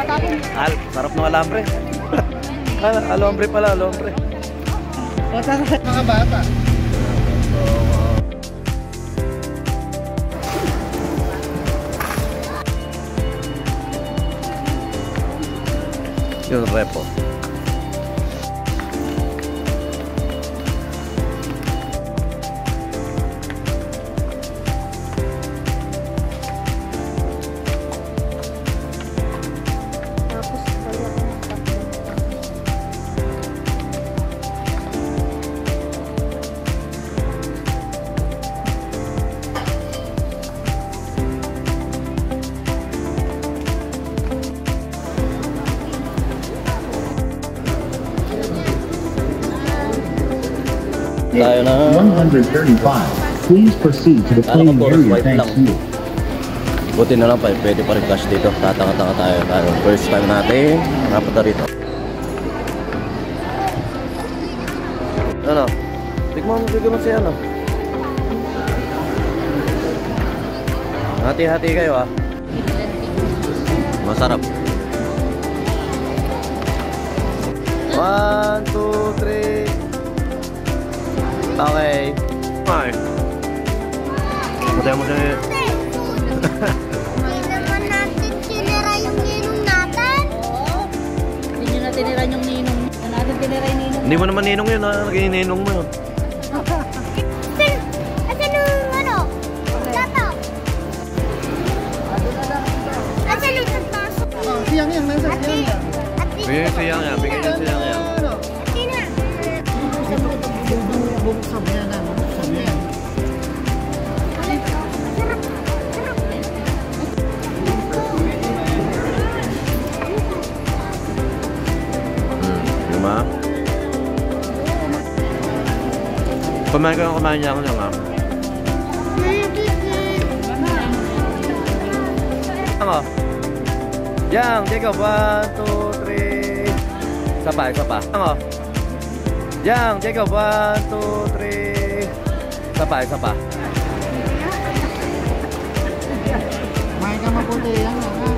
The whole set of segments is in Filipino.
Sarap ng alambre. Alambre pala, alambre. Mga bata. Yung repo. Tayo na 135. Please proceed to the playing area. Thanks you. Buti na lang pa, pwede pa rin cash dito. Tatanga-tanga tayo. First time natin nakapunta rito. Ano? Tignan mo siya, ano? Hati-hati kayo, ah. Masarap. 1, 2, 3. Okay. Ay. Mataya mo siya eh. Hindi naman natin tinira yung ninong natin. Oo. Hindi nyo na tinira yung ninong. Hindi natin tinira yung ninong. Hindi mo naman ninong yun, ha? Naging ninong mo yun. Asan yung ano? Tata? Asan yung tatasok? Siyang yan, nasa siyang yan. Bigyan yung siyang yan, bigyan yung siyang yan. Bubuksan mo yan, bubuksan mo yan. Diba? Kumain ka ng kumain niya ako lang, ha? Ano? Yang, Jacob, 1, 2, 3. Isa pa. Ano? Yang, Jacob, 1, 2, 3. Isa pa. Kumain ka mabuti yan, ha?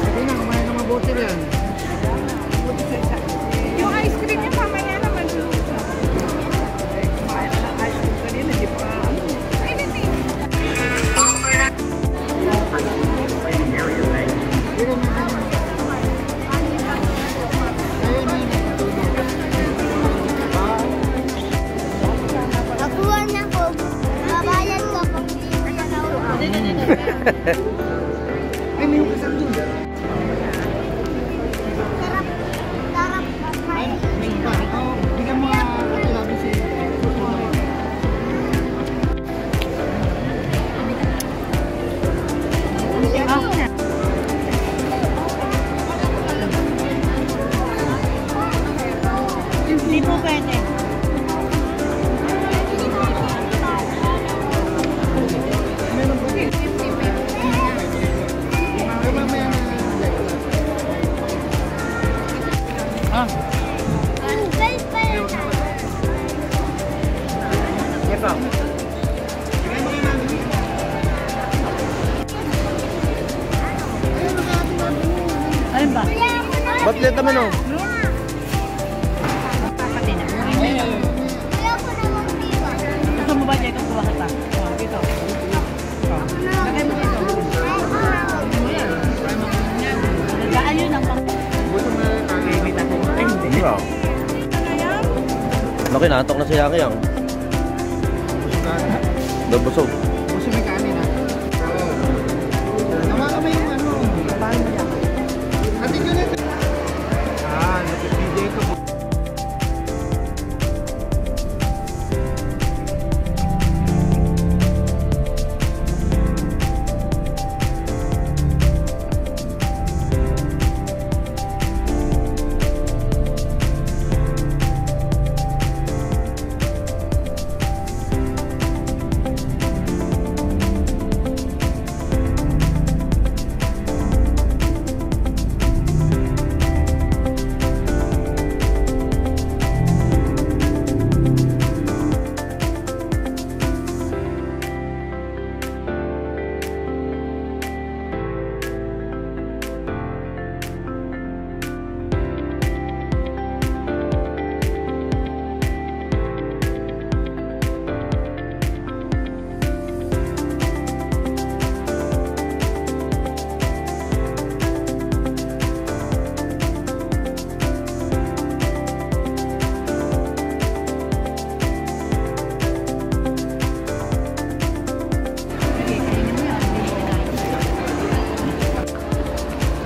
Sige na, kumain ka mabuti yan. Yung ice cream niya mamaya naman. Kumain na ng ice cream kanina, di ba? Nakuha na ko. Babayad ko kung hindi ko na nauha. Ay, may hukasan dun. Sarap. Oh, bigyan mo labi si Hindi po pwede. Ayun ba? Ba't late naman, oh? Pati na. Kaya ko na magpiwa. Gusto mo ba, Jacob? Kuha kita. Dito. Lagay mo dito. Ayun ang pang... Gamit ako. Ay, hindi. Wow. Laki, natok na siya kayang. Nabusog. Gusto may kanin, ha? Nawa ka may yung ano. Paano niya? Atin yun ito. Napipigay ko.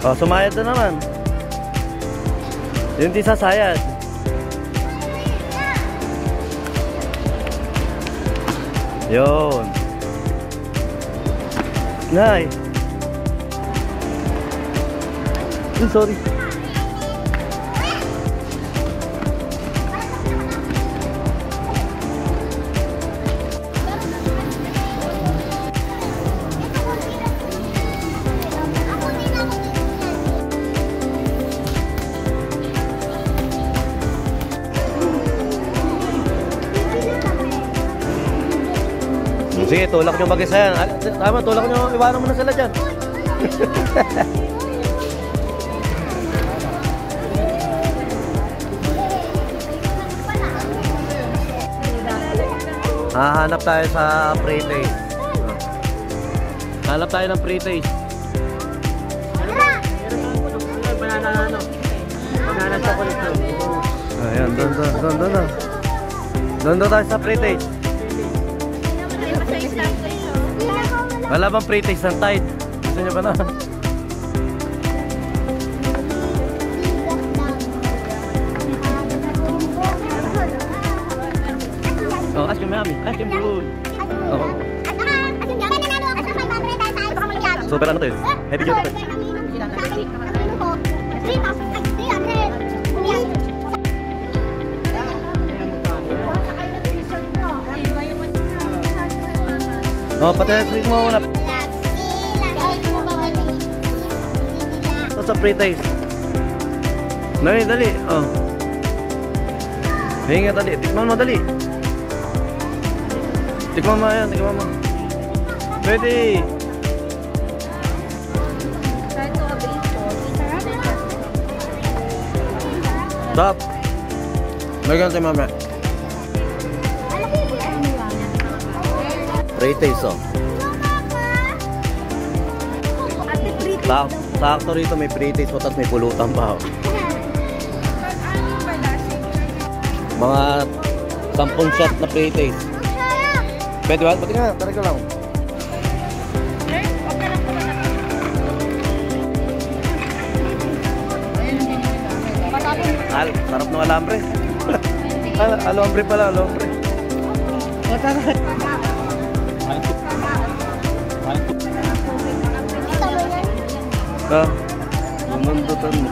Oh, sumayad na naman. Yung di sasayad. Yun. Nay. Sorry. Sige, tulak nyo mag-isa yan. Tama, tulak nyo. Iwanan mo na sila dyan. Hahanap tayo sa pre-taste. Hanap tayo ng pre-taste. Ayan, doon tayo sa pre-taste. Wala bang pre-taste ng Tide? Gusto nyo ba na? Oh, ask your mommy. Ask your food. Oh. Super ano to yun? Heavy duty to. Oh, pati-trip mo muna. Ito sa pre-taste. Dali, dali. Oh. Hinga, dali. Tikman mo, dali. Tikman mo yan, tikman mo. Pwede. Stop. Megan tayo mamaya. Pre-taste, oh. Sakto rito may pre-taste mo, tapos may pulutan pa, oh. Mga 10 shot na pre-taste. Pwede ba? Pati nga, tarik ko lang. Sarap ng alambre. Alambre pala, alambre. Ah, bumundutan mo.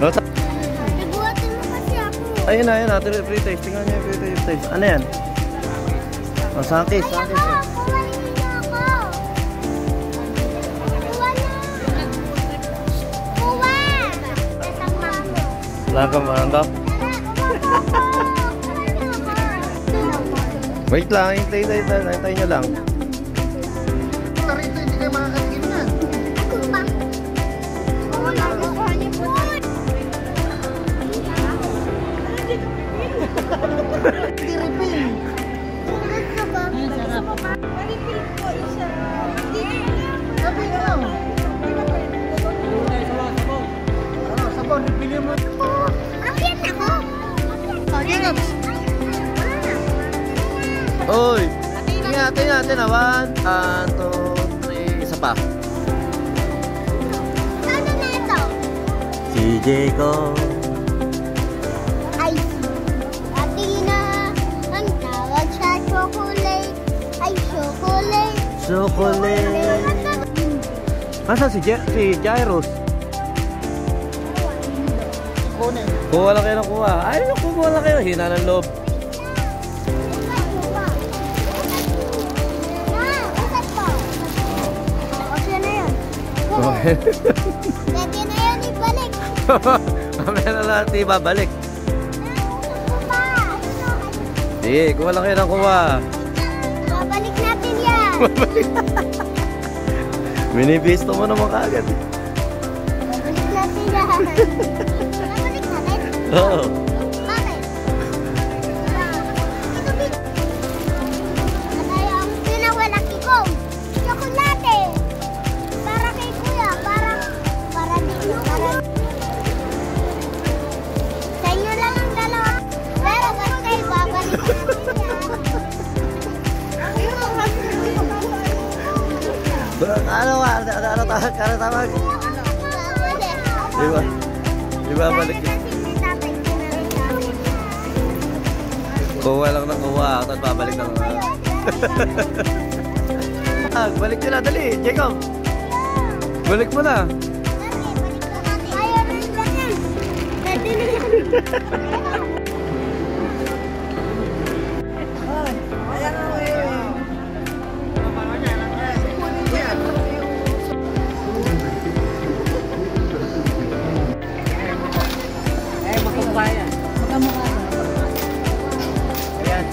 Nabuhatin mo kasi ako. Ayun na, ayun na. Pre-taste. Tingnan niyo yung pre-taste. Ano yan? Oh, sakis. Kuha niyo ako. Kuha na. Kuha. Kasama mo. Wala ka marandap. Wait lang, hintay nyo lang. Rito, hindi kayo makakatigil na. Ako pa. Kuha niyo po. Tiripin. Gusto ko. Palipil ko isa. Sabi ko. Ano, sabon, pili mo. Apian ako. Uy! Tingnan natin na. 1, 2, 3. Isa pa. Ano na ito? CJ ko. Ay, Athena. Ang tawag sa chocolate ay chocolate. Chocolate. Nasaan si Jairus? Kunin. Kuha lang kayo ng kuha. Ay, kuha lang kayo. Hina ng loob. Okay. Pwede na yan ibalik. Mamaya na lang natin ibabalik. Sige, kuha lang kayo ng kuha. Babalik natin yan. Minibisto mo naman kaagad. Babalik natin yan. Babalik natin? Oo. Bakit? Ito big. At ay ang pinawalaki ko. Chocolate. Para kay kuya. Para dito. Sa inyo lang ang dalawa. Pero ba't kayo babalik natin yan? Ano ka? Di ba balik? Kasi ni tatay, kinarin namin. Kuha lang ng kuha. Tapos babalik ng balik nyo na, dali. Jacob. Balik mo na. Ayaw rin lang yan. Pwede na yan. Makamukha yan. Makamukha yan. Ayan.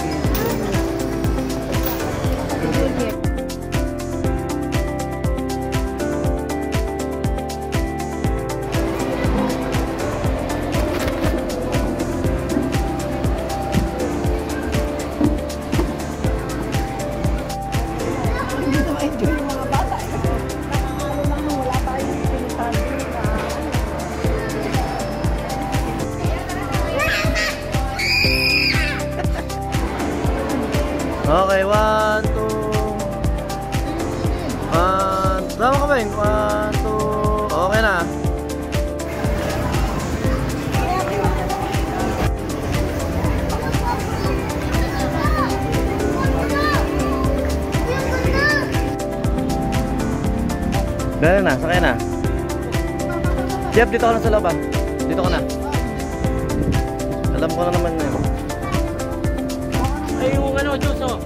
Okay, 1, 2. Tama ka ba yun? 1, 2. Okay na. Gano'n na, sakay na. Jeff, dito ka na sa loob ah. Dito ka na. Alam ko na naman yun. Ay, yung ano, Diyos, oh.